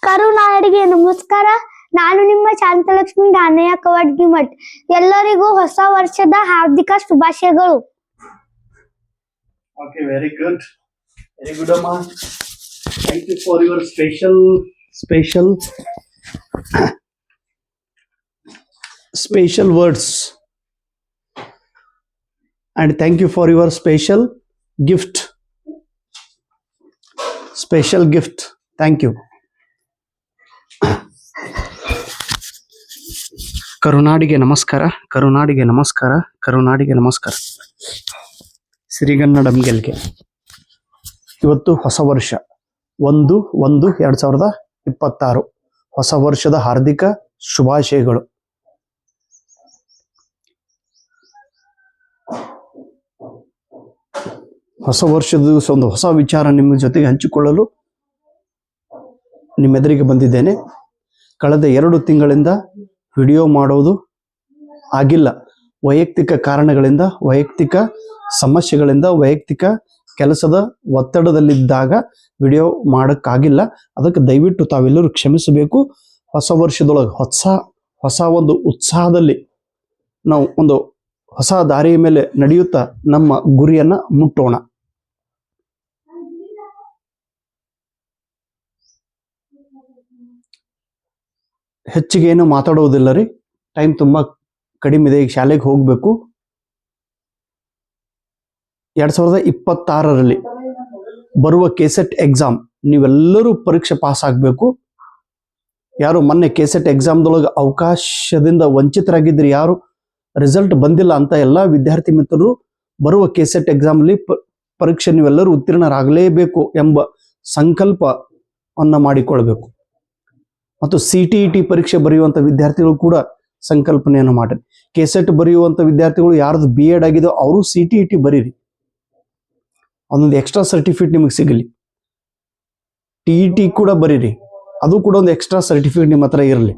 ಕರುನಾಡಿಗೆ ನಮಸ್ಕಾರ. ನಾನು ನಿಮ್ಮ ಶಾಂತಲಕ್ಷ್ಮಿ ದಾನಯ್ಯ ಕವಡ್ಗಿಮಠ್. ಎಲ್ಲರಿಗೂ ಹೊಸ ವರ್ಷದ ಹಾರ್ದಿಕ ಶುಭಾಶಯಗಳು. Okay, very good, Amma. Thank you for your special words, and thank you for your special gift. Thank you. ಕರುನಾಡಿಗೆ ನಮಸ್ಕಾರ. ಸಿರಿಗನ್ನಡಂ ಗೆಲ್ಗೆ. ಇವತ್ತು ಹೊಸ ವರ್ಷ 1/1/2026. ಹೊಸ ವರ್ಷದ ಹಾರ್ದಿಕ ಶುಭಾಶಯಗಳು. ಹೊಸ ವರ್ಷದ ದಿವಸ ಒಂದು ಹೊಸ ವಿಚಾರ ನಿಮ್ಮ ಜೊತೆಗೆ ಹಂಚಿಕೊಳ್ಳಲು ನಿಮ್ಮೆದುರಿಗೆ ಬಂದಿದ್ದೇನೆ. ಕಳೆದ 2 ತಿಂಗಳಿಂದ ವಿಡಿಯೋ ಮಾಡೋದು ಆಗಿಲ್ಲ. ವೈಯಕ್ತಿಕ ಕಾರಣಗಳಿಂದ, ವೈಯಕ್ತಿಕ ಸಮಸ್ಯೆಗಳಿಂದ, ವೈಯಕ್ತಿಕ ಕೆಲಸದ ಒತ್ತಡದಲ್ಲಿದ್ದಾಗ ವಿಡಿಯೋ ಮಾಡೋಕ್ಕಾಗಿಲ್ಲ. ಅದಕ್ಕೆ ದಯವಿಟ್ಟು ತಾವೆಲ್ಲರೂ ಕ್ಷಮಿಸಬೇಕು. ಹೊಸ ವರ್ಷದೊಳಗೆ ಹೊಸ ಒಂದು ಉತ್ಸಾಹದಲ್ಲಿ ನಾವು ಒಂದು ಹೊಸ ದಾರಿಯ ಮೇಲೆ ನಡೆಯುತ್ತಾ ನಮ್ಮ ಗುರಿಯನ್ನ ಮುಟ್ಟೋಣ. ಹೆಚ್ಚಿಗೆ ಏನು ಮಾತಾಡೋದಿಲ್ಲ ರೀ, ಟೈಮ್ ತುಂಬಾ ಕಡಿಮೆ ಇದೆ. ಈಗ ಶಾಲೆಗೆ ಹೋಗ್ಬೇಕು. 2026ರಲ್ಲಿ ಬರುವ ಕೆಸೆಟ್ ಎಕ್ಸಾಮ್ ನೀವೆಲ್ಲರೂ ಪರೀಕ್ಷೆ ಪಾಸ್ ಆಗಬೇಕು. ಯಾರು ಮೊನ್ನೆ ಕೆಸೆಟ್ ಎಕ್ಸಾಮ್ದೊಳಗೆ ಅವಕಾಶದಿಂದ ವಂಚಿತರಾಗಿದ್ರಿ, ಯಾರು ರಿಸಲ್ಟ್ ಬಂದಿಲ್ಲ ಅಂತ ಎಲ್ಲ ವಿದ್ಯಾರ್ಥಿ ಮಿತ್ರರು ಬರುವ ಕೆಸೆಟ್ ಎಕ್ಸಾಮ್ಲಿ ಪರೀಕ್ಷೆ ನೀವೆಲ್ಲರೂ ಉತ್ತೀರ್ಣರಾಗಲೇಬೇಕು ಎಂಬ ಸಂಕಲ್ಪವನ್ನು ಮಾಡಿಕೊಳ್ಬೇಕು. ಮತ್ತು CTET ಪರೀಕ್ಷೆ ಬರೆಯುವಂಥ ವಿದ್ಯಾರ್ಥಿಗಳು ಕೂಡ ಸಂಕಲ್ಪನೆಯನ್ನು ಮಾಡಿರಿ. ಕೆಸೆಟ್ ಬರೆಯುವಂಥ ವಿದ್ಯಾರ್ಥಿಗಳು ಯಾರ್ದು BEd ಆಗಿದೋ ಅವರು CTET ಬರೀರಿ. ಒಂದೊಂದು ಎಕ್ಸ್ಟ್ರಾ ಸರ್ಟಿಫಿಕೇಟ್ ನಿಮಗೆ ಸಿಗಲಿ. TET ಕೂಡ ಬರೀರಿ, ಅದು ಕೂಡ ಒಂದು ಎಕ್ಸ್ಟ್ರಾ ಸರ್ಟಿಫಿಕೇಟ್ ನಿಮ್ಮ ಹತ್ರ ಇರಲಿ.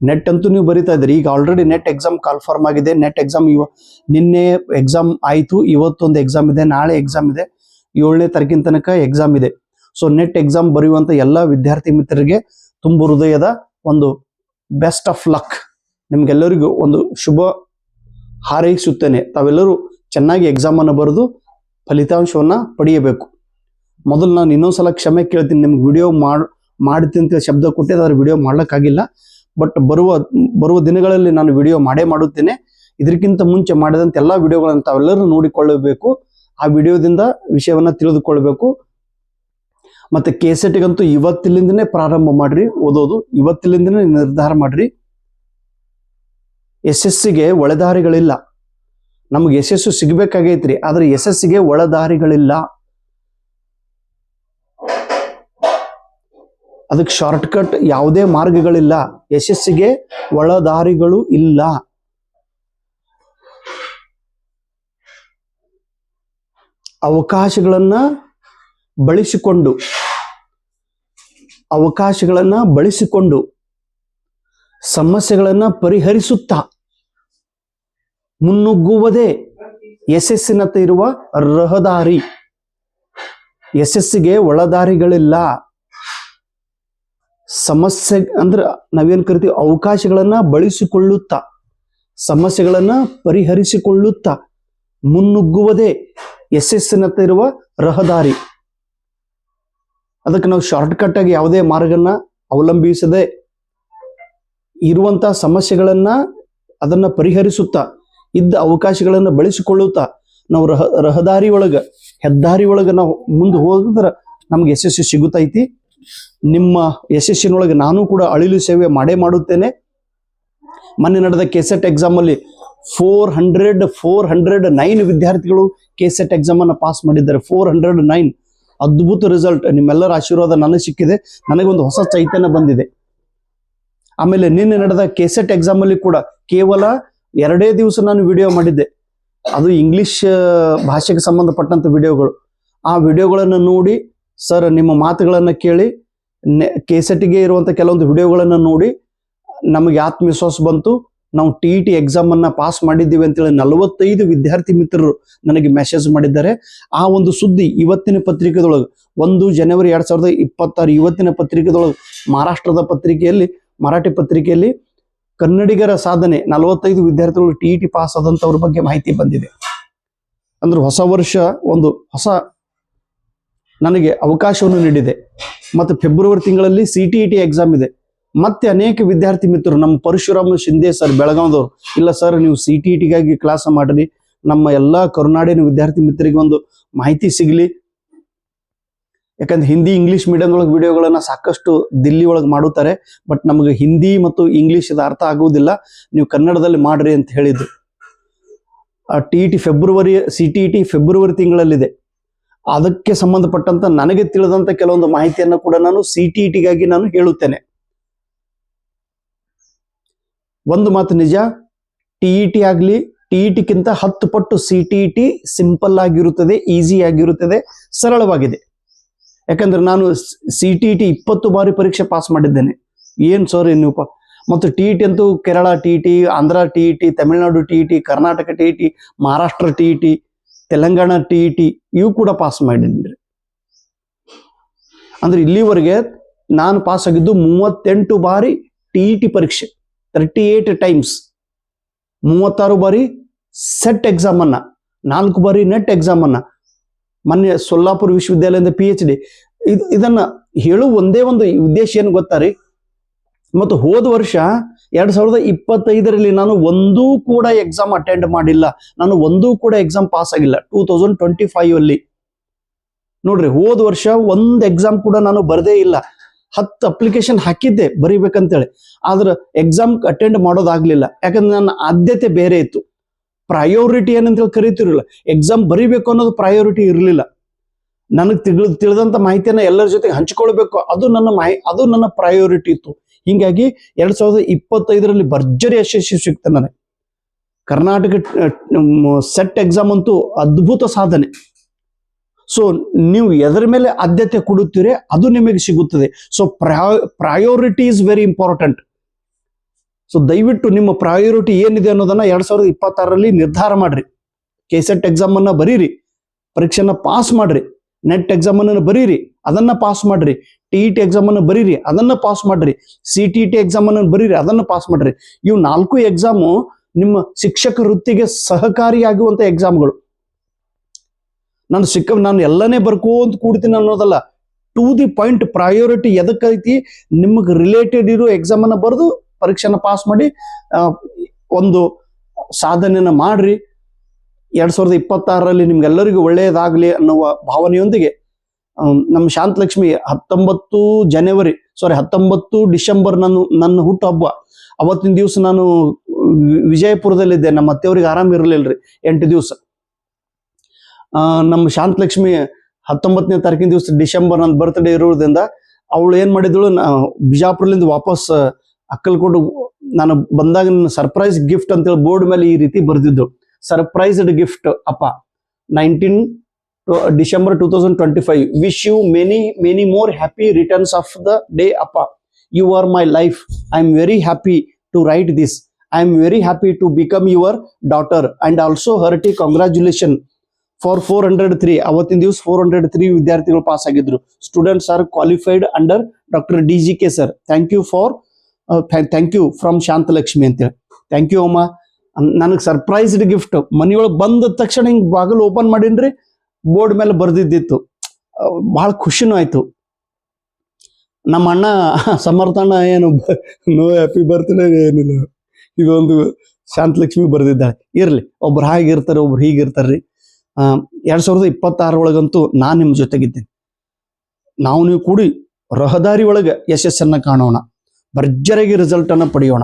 ನೆಟ್ ಅಂತೂ ನೀವು ಬರೀತಾ ಇದ್ದೀರಿ. ಈಗ ಆಲ್ರೆಡಿ ನೆಟ್ ಎಕ್ಸಾಮ್ ಕಾಲ್ಫಾರ್ಮ್ ಆಗಿದೆ. ನೆಟ್ ಎಕ್ಸಾಮ್ ನಿನ್ನೆ ಎಕ್ಸಾಮ್ ಆಯಿತು. ಇವತ್ತೊಂದು ಎಕ್ಸಾಮ್ ಇದೆ, ನಾಳೆ ಎಕ್ಸಾಮ್ ಇದೆ, 7ನೇ ತಾರೀಕಿನ ತನಕ ಎಕ್ಸಾಮ್ ಇದೆ. ಸೊ ನೆಟ್ ಎಕ್ಸಾಮ್ ಬರೆಯುವಂಥ ಎಲ್ಲ ವಿದ್ಯಾರ್ಥಿ ಮಿತ್ರರಿಗೆ ತುಂಬ ಹೃದಯದ ಒಂದು ಬೆಸ್ಟ್ ಆಫ್ ಲಕ್. ನಿಮ್ಗೆಲ್ಲರಿಗೂ ಒಂದು ಶುಭ ಹಾರೈಸುತ್ತೇನೆ. ತಾವೆಲ್ಲರೂ ಚೆನ್ನಾಗಿ ಎಕ್ಸಾಮನ್ನು ಬರೆದು ಫಲಿತಾಂಶವನ್ನು ಪಡೆಯಬೇಕು. ಮೊದಲು ನಾನು ಇನ್ನೊಂದ್ಸಲ ಕ್ಷಮೆ ಕೇಳ್ತೀನಿ. ನಿಮ್ಗೆ ವಿಡಿಯೋ ಮಾಡ್ತೀನಿ ಅಂತ ಶಬ್ದ ಕೊಟ್ಟೆ, ಅದರ ವಿಡಿಯೋ ಮಾಡ್ಲಿಕ್ಕಾಗಿಲ್ಲ. ಬಟ್ ಬರುವ ದಿನಗಳಲ್ಲಿ ನಾನು ವಿಡಿಯೋ ಮಾಡುತ್ತೇನೆ. ಇದಕ್ಕಿಂತ ಮುಂಚೆ ಮಾಡಿದಂಥ ಎಲ್ಲ ವಿಡಿಯೋಗಳನ್ನು ತಾವೆಲ್ಲರೂ ನೋಡಿಕೊಳ್ಳಬೇಕು. ಆ ವಿಡಿಯೋದಿಂದ ವಿಷಯವನ್ನು ತಿಳಿದುಕೊಳ್ಬೇಕು. ಮತ್ತೆ ಕೆಸೆಟ್ಗಂತೂ ಇವತ್ತಿಲಿಂದನೇ ಪ್ರಾರಂಭ ಮಾಡ್ರಿ ಓದೋದು. ಇವತ್ತಿಲಿಂದನೇ ನಿರ್ಧಾರ ಮಾಡ್ರಿ. SSCಗೆ ಒಳದಾರಿಗಳಿಲ್ಲ. ನಮಗೆ ಯಶಸ್ಸು ಸಿಗಬೇಕಾಗೈತ್ರಿ, ಆದ್ರೆ SSCಗೆ ಒಳದಾರಿಗಳಿಲ್ಲ. ಅದಕ್ಕೆ ಶಾರ್ಟ್ಕಟ್ ಯಾವುದೇ ಮಾರ್ಗಗಳಿಲ್ಲ. SSCಗೆ ಒಳದಾರಿಗಳು ಇಲ್ಲ. ಅವಕಾಶಗಳನ್ನ ಬಳಸಿಕೊಂಡು ಸಮಸ್ಯೆಗಳನ್ನ ಪರಿಹರಿಸುತ್ತಾ ಮುನ್ನುಗ್ಗುವುದೇ ಯಶಸ್ಸಿನತ್ತ ಇರುವ ರಹದಾರಿ. SSCಗೆ ಒಳದಾರಿಗಳಿಲ್ಲ. ಸಮಸ್ಯೆ ಅಂದ್ರೆ ನಾವೇನ್ ಕರಿತೀವಿ, ಅವಕಾಶಗಳನ್ನ ಬಳಸಿಕೊಳ್ಳುತ್ತಾ ಸಮಸ್ಯೆಗಳನ್ನ ಪರಿಹರಿಸಿಕೊಳ್ಳುತ್ತಾ ಮುನ್ನುಗ್ಗುವುದೇ ಯಶಸ್ಸಿನತ್ತ ಇರುವ ರಹದಾರಿ. ಅದಕ್ಕೆ ನಾವು ಶಾರ್ಟ್ಕಟ್ ಆಗಿ ಯಾವುದೇ ಮಾರ್ಗನ ಅವಲಂಬಿಸದೆ ಇರುವಂತಹ ಸಮಸ್ಯೆಗಳನ್ನ ಅದನ್ನ ಪರಿಹರಿಸುತ್ತಾ ಇದ್ದ ಅವಕಾಶಗಳನ್ನ ಬಳಸಿಕೊಳ್ಳುತ್ತಾ ನಾವು ಹೆದ್ದಾರಿ ಒಳಗ ನಾವು ಮುಂದೆ ಹೋಗಿದ್ರೆ ನಮ್ಗೆ ಯಶಸ್ಸು ಸಿಗುತ್ತೈತಿ. ನಿಮ್ಮ ಯಶಸ್ಸಿನೊಳಗೆ ನಾನು ಕೂಡ ಅಳಿಲು ಸೇವೆ ಮಾಡುತ್ತೇನೆ. ಮೊನ್ನೆ ನಡೆದ ಕೆಸೆಟ್ ಎಕ್ಸಾಮ್ ಅಲ್ಲಿ 409 ವಿದ್ಯಾರ್ಥಿಗಳು ಕೆಸೆಟ್ ಎಕ್ಸಾಮ್ ಅನ್ನು ಪಾಸ್ ಮಾಡಿದ್ದಾರೆ. 409 ಅದ್ಭುತ ರಿಸಲ್ಟ್. ನಿಮ್ಮೆಲ್ಲರ ಆಶೀರ್ವಾದ ನನಗೆ ಸಿಕ್ಕಿದೆ. ನನಗೊಂದು ಹೊಸ ಚೈತನ್ಯ ಬಂದಿದೆ. ಆಮೇಲೆ ನಿನ್ನೆ ನಡೆದ ಕೆಸೆಟ್ ಎಕ್ಸಾಮ್ ಅಲ್ಲಿ ಕೂಡ ಕೇವಲ 2 ದಿವಸ ನಾನು ವಿಡಿಯೋ ಮಾಡಿದ್ದೆ. ಅದು ಇಂಗ್ಲಿಷ್ ಭಾಷೆಗೆ ಸಂಬಂಧಪಟ್ಟಂತ ವಿಡಿಯೋಗಳು. ಆ ವಿಡಿಯೋಗಳನ್ನು ನೋಡಿ, ಸರ್ ನಿಮ್ಮ ಮಾತುಗಳನ್ನು ಕೇಳಿ, ಕೆಸೆಟ್ಗೆ ಇರುವಂತ ಕೆಲವೊಂದು ವಿಡಿಯೋಗಳನ್ನು ನೋಡಿ ನಮಗೆ ಆತ್ಮವಿಶ್ವಾಸ ಬಂತು. ನಾವು TET ಎಕ್ಸಾಮ್ ಅನ್ನ ಪಾಸ್ ಮಾಡಿದ್ದೀವಿ ಅಂತೇಳಿ 45 ವಿದ್ಯಾರ್ಥಿ ಮಿತ್ರರು ನನಗೆ ಮೆಸೇಜ್ ಮಾಡಿದ್ದಾರೆ. ಆ ಒಂದು ಸುದ್ದಿ ಇವತ್ತಿನ ಪತ್ರಿಕೆದೊಳಗೆ 1 ಜನವರಿ 2026 ಇವತ್ತಿನ ಪತ್ರಿಕೆದೊಳಗೆ ಮಹಾರಾಷ್ಟ್ರದ ಪತ್ರಿಕೆಯಲ್ಲಿ, ಮರಾಠಿ ಪತ್ರಿಕೆಯಲ್ಲಿ ಕನ್ನಡಿಗರ ಸಾಧನೆ 45 ವಿದ್ಯಾರ್ಥಿಗಳು TET ಪಾಸ್ ಆದಂಥವ್ರ ಬಗ್ಗೆ ಮಾಹಿತಿ ಬಂದಿದೆ. ಅಂದ್ರೆ ಹೊಸ ವರ್ಷ ಒಂದು ಹೊಸ ನನಗೆ ಅವಕಾಶವನ್ನು ನೀಡಿದೆ. ಮತ್ತು ಫೆಬ್ರವರಿ ತಿಂಗಳಲ್ಲಿ CTET ಎಕ್ಸಾಮ್ ಇದೆ. ಮತ್ತೆ ಅನೇಕ ವಿದ್ಯಾರ್ಥಿ ಮಿತ್ರರು, ನಮ್ಮ ಪರಶುರಾಮ ಶಿಂದೆ ಸರ್ ಬೆಳಗಾವದವರು, ಇಲ್ಲ ಸರ್ ನೀವು CTETಗಾಗಿ ಕ್ಲಾಸ್ ಮಾಡ್ರಿ, ನಮ್ಮ ಎಲ್ಲಾ ಕರುನಾಡಿನ ವಿದ್ಯಾರ್ಥಿ ಮಿತ್ರರಿಗೆ ಒಂದು ಮಾಹಿತಿ ಸಿಗಲಿ. ಯಾಕಂದ್ರೆ ಹಿಂದಿ ಇಂಗ್ಲಿಷ್ ಮೀಡಿಯಂ ಒಳಗೆ ವಿಡಿಯೋಗಳನ್ನ ಸಾಕಷ್ಟು ದಿಲ್ಲಿ ಒಳಗೆ ಮಾಡುತ್ತಾರೆ, ಬಟ್ ನಮಗೆ ಹಿಂದಿ ಮತ್ತು ಇಂಗ್ಲಿಷ್ ಇದು ಅರ್ಥ ಆಗುವುದಿಲ್ಲ, ನೀವು ಕನ್ನಡದಲ್ಲಿ ಮಾಡ್ರಿ ಅಂತ ಹೇಳಿದ್ರು. CTET ಫೆಬ್ರವರಿ ತಿಂಗಳಲ್ಲಿದೆ. ಅದಕ್ಕೆ ಸಂಬಂಧಪಟ್ಟಂತ ನನಗೆ ತಿಳಿದಂತ ಕೆಲವೊಂದು ಮಾಹಿತಿಯನ್ನು ಕೂಡ ನಾನು CTETಗಾಗಿ ನಾನು ಹೇಳುತ್ತೇನೆ. ಒಂದು ಮಾತು ನಿಜ, TET ಆಗಲಿ, TETಕ್ಕಿಂತ 10 ಪಟ್ಟು CTET ಸಿಂಪಲ್ ಆಗಿರುತ್ತದೆ, ಈಸಿ ಆಗಿರುತ್ತದೆ, ಸರಳವಾಗಿದೆ. ಯಾಕಂದ್ರೆ ನಾನು CTET 20 ಬಾರಿ ಪರೀಕ್ಷೆ ಪಾಸ್ ಮಾಡಿದ್ದೇನೆ. ಏನ್ ಸರ್ ನೀವು ಮತ್ತು TET ಅಂತೂ Kerala TET, Andhra TET, Tamil Nadu TET, Karnataka TET, Maharashtra TET, Telangana TET ಇವು ಕೂಡ ಪಾಸ್ ಮಾಡಿದ್ರಿ. ಅಂದ್ರೆ ಇಲ್ಲಿವರೆಗೆ ನಾನು ಪಾಸ್ ಆಗಿದ್ದು 38 ಬಾರಿ TET ಪರೀಕ್ಷೆ, 38 ಟೈಮ್ಸ್, 36 ಬಾರಿ ಸೆಟ್ ಎಕ್ಸಾಮ್ ಅನ್ನ, 4 ಬಾರಿ ನೆಟ್ ಎಕ್ಸಾಮ್ ಅನ್ನ, ಮೊನ್ನೆ ಸೊಲ್ಲಾಪುರ ವಿಶ್ವವಿದ್ಯಾಲಯದಿಂದ PhD. ಇದನ್ನ ಹೇಳುವ ಒಂದೇ ಒಂದು ಉದ್ದೇಶ ಏನು ಗೊತ್ತಾರೆ, ಮತ್ತು ಹೋದ ವರ್ಷ 2025ರಲ್ಲಿ ನಾನು ಒಂದೂ ಕೂಡ ಎಕ್ಸಾಮ್ ಅಟೆಂಡ್ ಮಾಡಿಲ್ಲ, ನಾನು ಒಂದೂ ಕೂಡ ಎಕ್ಸಾಮ್ ಪಾಸ್ ಆಗಿಲ್ಲ. 2025 ಅಲ್ಲಿ ನೋಡ್ರಿ, ಹೋದ ವರ್ಷ ಒಂದು ಎಕ್ಸಾಮ್ ಕೂಡ ನಾನು ಬರದೇ ಇಲ್ಲ. 10 ಅಪ್ಲಿಕೇಶನ್ ಹಾಕಿದ್ದೆ ಬರೀಬೇಕಂತೇಳಿ, ಆದ್ರೆ ಎಕ್ಸಾಮ್ ಅಟೆಂಡ್ ಮಾಡೋದಾಗ್ಲಿಲ್ಲ. ಯಾಕಂದ್ರೆ ನನ್ನ ಆದ್ಯತೆ ಬೇರೆ ಇತ್ತು. ಪ್ರಯೋರಿಟಿ ಏನಂತೇಳಿ ಕರಿತಿರಲಿಲ್ಲ, ಎಕ್ಸಾಮ್ ಬರೀಬೇಕು ಅನ್ನೋದು ಪ್ರಯೋರಿಟಿ ಇರಲಿಲ್ಲ. ನನಗೆ ತಿಳಿದಂತ ಮಾಹಿತಿಯನ್ನ ಎಲ್ಲರ ಜೊತೆಗೆ ಹಂಚಿಕೊಳ್ಬೇಕು, ಅದು ನನ್ನ ಪ್ರಯೋರಿಟಿ ಇತ್ತು. ಹೀಗಾಗಿ 2025ರಲ್ಲಿ ಭರ್ಜರಿ ಯಶಸ್ವಿ ಸಿಗ್ತದೆ ನನಗೆ. ಕರ್ನಾಟಕ ಸೆಟ್ ಎಕ್ಸಾಮ್ ಅಂತೂ ಅದ್ಭುತ ಸಾಧನೆ. ಸೊ ನೀವು ಎದರ ಮೇಲೆ ಆದ್ಯತೆ ಕೊಡುತ್ತೀರಿ ಅದು ನಿಮಗೆ ಸಿಗುತ್ತದೆ. So priority is very important. So ದಯವಿಟ್ಟು ನಿಮ್ಮ ಪ್ರಯೋರಿಟಿ ಏನಿದೆ ಅನ್ನೋದನ್ನ 2026ರಲ್ಲಿ ನಿರ್ಧಾರ ಮಾಡ್ರಿ. KSET ಎಕ್ಸಾಮ್ ಅನ್ನ ಬರೀರಿ, ಪರೀಕ್ಷೆನ ಪಾಸ್ ಮಾಡ್ರಿ. ನೆಟ್ ಎಕ್ಸಾಮ್ ಅನ್ನು ಬರೀರಿ, ಅದನ್ನ ಪಾಸ್ ಮಾಡ್ರಿ. TET ಎಕ್ಸಾಮ್ ಅನ್ನು ಬರೀರಿ, ಅದನ್ನ ಪಾಸ್ ಮಾಡ್ರಿ. CTET ಎಕ್ಸಾಮ್ ಅನ್ನು ಬರೀರಿ, ಅದನ್ನ ಪಾಸ್ ಮಾಡ್ರಿ. ಇವು 4 ಎಕ್ಸಾಮು ನಿಮ್ಮ ಶಿಕ್ಷಕ ವೃತ್ತಿಗೆ ಸಹಕಾರಿಯಾಗುವಂತ ಎಕ್ಸಾಮ್ಗಳು. ನಾನು ಎಲ್ಲನೇ ಬರ್ಕೋಂತ ಕೂಡ್ತೀನಿ ಅನ್ನೋದಲ್ಲ, ಟು ದಿ ಪಾಯಿಂಟ್ ಪ್ರಯೋರಿಟಿ ಎದಕ್ಕೈತಿ ನಿಮಗೆ ರಿಲೇಟೆಡ್ ಇರೋ ಎಕ್ಸಾಮ್ ಅನ್ನ ಬರೆದು ಪರೀಕ್ಷೆನ ಪಾಸ್ ಮಾಡಿ ಒಂದು ಸಾಧನೆಯನ್ನ ಮಾಡ್ರಿ. 2026ರಲ್ಲಿ ನಿಮ್ಗೆಲ್ಲರಿಗೂ ಒಳ್ಳೆಯದಾಗಲಿ ಅನ್ನುವ ಭಾವನೆಯೊಂದಿಗೆ ನಮ್ಮ ಶಾಂತಲಕ್ಷ್ಮಿ 19 ಡಿಸೆಂಬರ್ ನನ್ನ ಹುಟ್ಟು ಹಬ್ಬ. ಅವತ್ತಿನ ದಿವಸ ನಾನು ವಿಜಯಪುರದಲ್ಲಿದ್ದೆ. ನಮ್ಮ ಅತ್ತೆಯವ್ರಿಗೆ ಆರಾಮ ಇರಲಿಲ್ಲರಿ 8 ದಿವಸ. ನಮ್ಮ ಶಾಂತಲಕ್ಷ್ಮಿ 19ನೇ ತಾರೀಕಿನ ದಿವಸ ಡಿಸೆಂಬರ್ ನನ್ನ ಬರ್ತ್ಡೇ ಇರೋದ್ರಿಂದ ಅವಳು ಏನ್ ಮಾಡಿದಳು, ಬಿಜಾಪುರದಿಂದ ವಾಪಸ್ ಅಕ್ಕಲ್ಕೊಂಡು ನಾನು ಬಂದಾಗ ನನ್ನ ಸರ್ಪ್ರೈಸ್ ಗಿಫ್ಟ್ ಅಂತೇಳಿ ಬೋರ್ಡ್ ಮೇಲೆ ಈ ರೀತಿ ಬರೆದಿದ್ದು, ಸರ್ಪ್ರೈಸ್ಡ್ ಗಿಫ್ಟ್ ಅಪ್ಪ, 19 December 2025. Wish you many more happy returns of the day ಅಪ್ಪ. You are my life. I am very happy to write this. I am very happy to become your daughter and also hearty congratulation for 403. ಅವತ್ತಿನ ದಿವಸ 403 ವಿದ್ಯಾರ್ಥಿಗಳು pass ಆಗಿದ್ರು. Students are qualified under doctor DGK sir. Thank you from Shanthalakshmi ಅಂತೇಳಿ. Thank you ಅಮ್ಮ. ನನಗೆ surprised gift ಮನೆಯೊಳಗೆ ಬಂದ ತಕ್ಷಣ ಹಿಂಗ್ ಬಾಗಿಲು ಓಪನ್ ಮಾಡೀನ್ರಿ, ಬೋರ್ಡ್ ಮೇಲೆ ಬರ್ದಿದ್ದಿತ್ತು. ಬಹಳ ಖುಷಿನೂ ಆಯ್ತು. ನಮ್ಮ ಅಣ್ಣ ಸಮರ್ಥಣ್ಣ ಏನು ನೋ ಹ್ಯಾಪಿ ಬರ್ತ್ಡೇ ಏನಿಲ್ಲ, ಇದೊಂದು ಶಾಂತಲಕ್ಷ್ಮಿ ಬರ್ದಿದ್ದಾಳೆ. ಇರ್ಲಿ, ಒಬ್ರು ಹಾಗಿರ್ತಾರೆ, ಒಬ್ರು ಹೀಗಿರ್ತಾರ್ರಿ. 2026 ಒಳಗಂತೂ ನಾನು ನಿಮ್ಮ ಜೊತೆಗಿದ್ದೀನಿ. ನೀವು ಕೂಡಿ ರಹದಾರಿ ಒಳಗೆ ಯಶಸ್ಸನ್ನ ಕಾಣೋಣ, ಭರ್ಜರಿಯಾಗಿ ರಿಸಲ್ಟ್ ಅನ್ನ ಪಡೆಯೋಣ.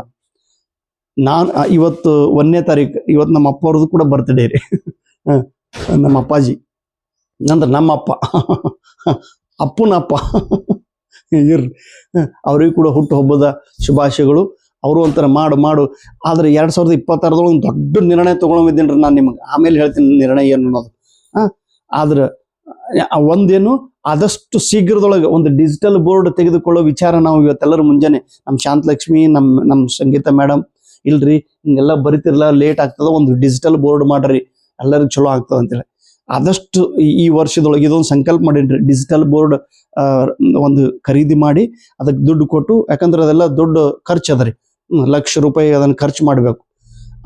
ಇವತ್ತು 1ನೇ ತಾರೀಕು, ಇವತ್ತು ನಮ್ಮ ಅಪ್ಪ ಅವ್ರದ್ದು ಕೂಡ ಬರ್ತ್ಡೇ ರೀ. ನಮ್ಮ ಅಪ್ಪಾಜಿ ಅಂದ್ರೆ ನಮ್ಮ ಅಪ್ಪ, ಅಪ್ಪನ ಅಪ್ಪ ಇರ್ರಿ, ಅವ್ರಿಗೂ ಕೂಡ ಹುಟ್ಟು ಹಬ್ಬದ ಶುಭಾಶಯಗಳು. ಅವರು ಒಂಥರ ಮಾಡು. ಆದ್ರೆ 2026 ಒಂದು ದೊಡ್ಡ ನಿರ್ಣಯ ತಗೊಳಮಿದ್ದೇನ್ರಿ ನಾನು ನಿಮಗೆ, ಆಮೇಲೆ ಹೇಳ್ತೀನಿ ನಿರ್ಣಯ ಏನು ಅನ್ನೋದು. ಆದ್ರೆ ಒಂದೇನು, ಆದಷ್ಟು ಶೀಘ್ರದೊಳಗೆ ಒಂದು ಡಿಜಿಟಲ್ ಬೋರ್ಡ್ ತೆಗೆದುಕೊಳ್ಳೋ ವಿಚಾರ ನಾವು ಇವತ್ತೆಲ್ಲರೂ ಮುಂಜಾನೆ ನಮ್ಮ ಶಾಂತಲಕ್ಷ್ಮಿ, ನಮ್ಮ ಸಂಗೀತ ಮೇಡಮ್ ಇಲ್ರಿ ಹಿಂಗೆಲ್ಲ ಬರಿತಿರ್ಲ ಲೇಟ್ ಆಗ್ತದ, ಒಂದು ಡಿಜಿಟಲ್ ಬೋರ್ಡ್ ಮಾಡ್ರಿ ಎಲ್ಲರಿಗೂ ಚಲೋ ಆಗ್ತದ ಅಂತೇಳಿ. ಆದಷ್ಟು ಈ ವರ್ಷದೊಳಗೆ ಇದೊಂದು ಸಂಕಲ್ಪ ಮಾಡೀನಿ, ಡಿಜಿಟಲ್ ಬೋರ್ಡ್ ಒಂದು ಖರೀದಿ ಮಾಡಿ ಅದಕ್ಕೆ ದುಡ್ಡು ಕೊಟ್ಟು, ಯಾಕಂದ್ರೆ ಅದೆಲ್ಲ ದೊಡ್ಡ ಖರ್ಚು ಅದ ರೀ, ಲಕ್ಷ ರೂಪಾಯಿ ಅದನ್ನು ಖರ್ಚು ಮಾಡಬೇಕು.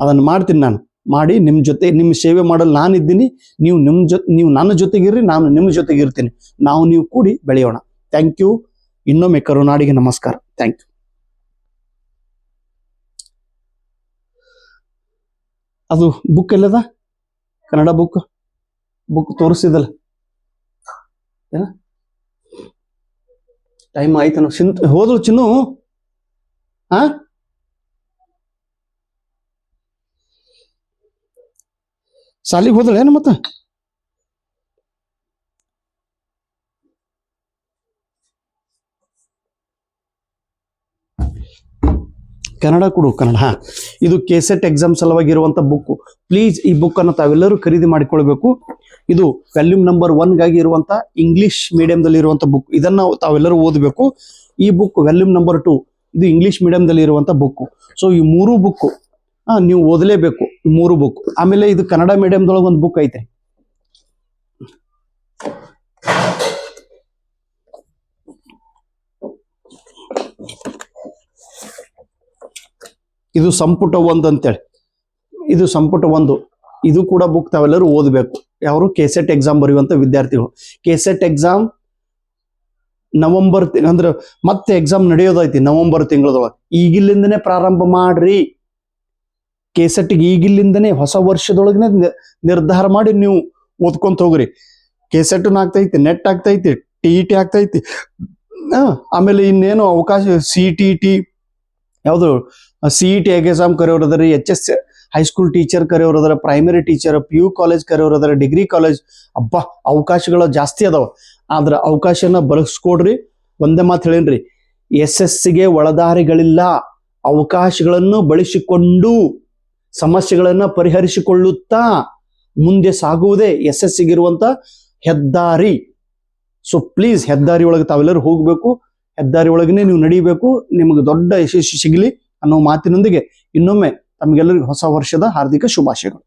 ಅದನ್ನು ಮಾಡ್ತೀನಿ ನಾನು, ಮಾಡಿ ನಿಮ್ಮ ಜೊತೆ ನಿಮ್ಮ ಸೇವೆ ಮಾಡಲು ನಾನಿದ್ದೀನಿ, ನೀವು ನನ್ನ ಜೊತೆಗಿರ್ರಿ, ನಾನು ನಿಮ್ಮ ಜೊತೆಗಿರ್ತೀನಿ, ನೀವು ಕೂಡಿ ಬೆಳೆಯೋಣ. Thank you. ಇನ್ನೊಮ್ಮೆ ಕರುನಾಡಿಗೆ ನಮಸ್ಕಾರ. Thank you. ಅದು ಬುಕ್ ಎಲ್ಲದ, ಕನ್ನಡ ಬುಕ್ ತೋರಿಸಿದಲ್ಲ, ಏನ ಟೈಮ್ ಆಯ್ತನ? ಹೋದ್ರು ಚಿನ್ನು? ಹಾ, ಸಾಲಿಗೆ ಹೋದಳೇನು ಮತ್ತ? ಕನ್ನಡ ಕೊಡು, ಕನ್ನಡ. ಹಾ, ಇದು ಕೆಸೆಟ್ ಎಕ್ಸಾಮ್ ಸಲುವಾಗಿ ಇರುವಂತ ಬುಕ್. ಪ್ಲೀಸ್ ಈ ಬುಕ್ ಅನ್ನು ತಾವೆಲ್ಲರೂ ಖರೀದಿ ಮಾಡಿಕೊಳ್ಬೇಕು. ಇದು ವ್ಯಾಲ್ಯೂಮ್ ನಂಬರ್ 1 ಗಾಗಿ ಇರುವಂತ ಇಂಗ್ಲಿಷ್ ಮೀಡಿಯಂದಲ್ಲಿ ಇರುವಂತ ಬುಕ್. ಇದನ್ನ ತಾವೆಲ್ಲರೂ ಓದಬೇಕು. ಈ ಬುಕ್ ವ್ಯಾಲ್ಯೂಮ್ ನಂಬರ್ 2, ಇದು ಇಂಗ್ಲಿಷ್ ಮೀಡಿಯಂದಲ್ಲಿ ಇರುವಂತ ಬುಕ್. ಸೊ ಈ 3 ಬುಕ್ ನೀವು ಓದಲೇಬೇಕು, 3 ಬುಕ್. ಆಮೇಲೆ ಇದು ಕನ್ನಡ ಮೀಡಿಯಂದೊಳಗೆ ಒಂದು ಬುಕ್ ಐತೆ, ಇದು ಸಂಪುಟ 1 ಅಂತೇಳಿ. ಇದು ಸಂಪುಟ 1. ಇದು ಕೂಡ ಬುಕ್ ತಾವೆಲ್ಲರೂ ಓದಬೇಕು. ಯಾರು ಕೆಸೆಟ್ ಎಕ್ಸಾಮ್ ಬರೆಯುವಂತ ವಿದ್ಯಾರ್ಥಿಗಳು. ಕೆಸೆಟ್ ಎಕ್ಸಾಮ್ ನವೆಂಬರ್ ಅಂದ್ರೆ ಮತ್ತೆ ಎಕ್ಸಾಮ್ ನಡೆಯೋದೈತಿ ನವೆಂಬರ್ ತಿಂಗಳದೊಳಗೆ. ಈಗಿಲ್ಲಿಂದನೇ ಪ್ರಾರಂಭ ಮಾಡ್ರಿ ಕೆಸೆಟ್ಗೆ, ಈಗಿಲ್ಲಿಂದನೇ ಹೊಸ ವರ್ಷದೊಳಗನೆ ನಿರ್ಧಾರ ಮಾಡಿ ನೀವು ಓದ್ಕೊಂತ ಹೋಗ್ರಿ. ಕೆಸೆಟ್ ಆಗ್ತೈತಿ, ನೆಟ್ ಆಗ್ತೈತಿ, TET ಆಗ್ತೈತಿ. ಆಮೇಲೆ ಇನ್ನೇನು ಅವಕಾಶ CTT, ಯಾವುದು CET ಎಕ್ಸಾಮ್ ಕರೆಯೋರದಾರೆ, HS ಹೈಸ್ಕೂಲ್ ಟೀಚರ್ ಕರೆಯೋರದಾರೆ, ಪ್ರೈಮರಿ ಟೀಚರ್, PU ಕಾಲೇಜ್ ಕರೆಯೋರದಾರೆ, ಡಿಗ್ರಿ ಕಾಲೇಜ್. ಅಬ್ಬಾ, ಅವಕಾಶಗಳು ಜಾಸ್ತಿ ಅದಾವ. ಆದ್ರೆ ಅವಕಾಶನ ಬಳಸ್ಕೊಡ್ರಿ. ಒಂದೇ ಮಾತು ಹೇಳೇನ್ರಿ, SSಗೆ ಒಳದಾರಿಗಳಿಲ್ಲ. ಅವಕಾಶಗಳನ್ನು ಬಳಸಿಕೊಂಡು ಸಮಸ್ಯೆಗಳನ್ನ ಪರಿಹರಿಸಿಕೊಳ್ಳುತ್ತಾ ಮುಂದೆ ಸಾಗುವುದೇ SSಗಿರುವಂತ ಹೆದ್ದಾರಿ. ಸೊ ಪ್ಲೀಸ್, ಹೆದ್ದಾರಿ ಒಳಗೆ ತಾವೆಲ್ಲರೂ ಹೋಗ್ಬೇಕು, ಹೆದ್ದಾರಿ ಒಳಗನೆ ನೀವು ನಡಿಬೇಕು. ನಿಮಗೆ ದೊಡ್ಡ ಯಶಸ್ಸು ಸಿಗಲಿ ಅನ್ನೋ ಮಾತಿನೊಂದಿಗೆ ಇನ್ನೊಮ್ಮೆ ತಮಗೆಲ್ಲರಿಗೂ ಹೊಸ ವರ್ಷದ ಹಾರ್ದಿಕ ಶುಭಾಶಯಗಳು.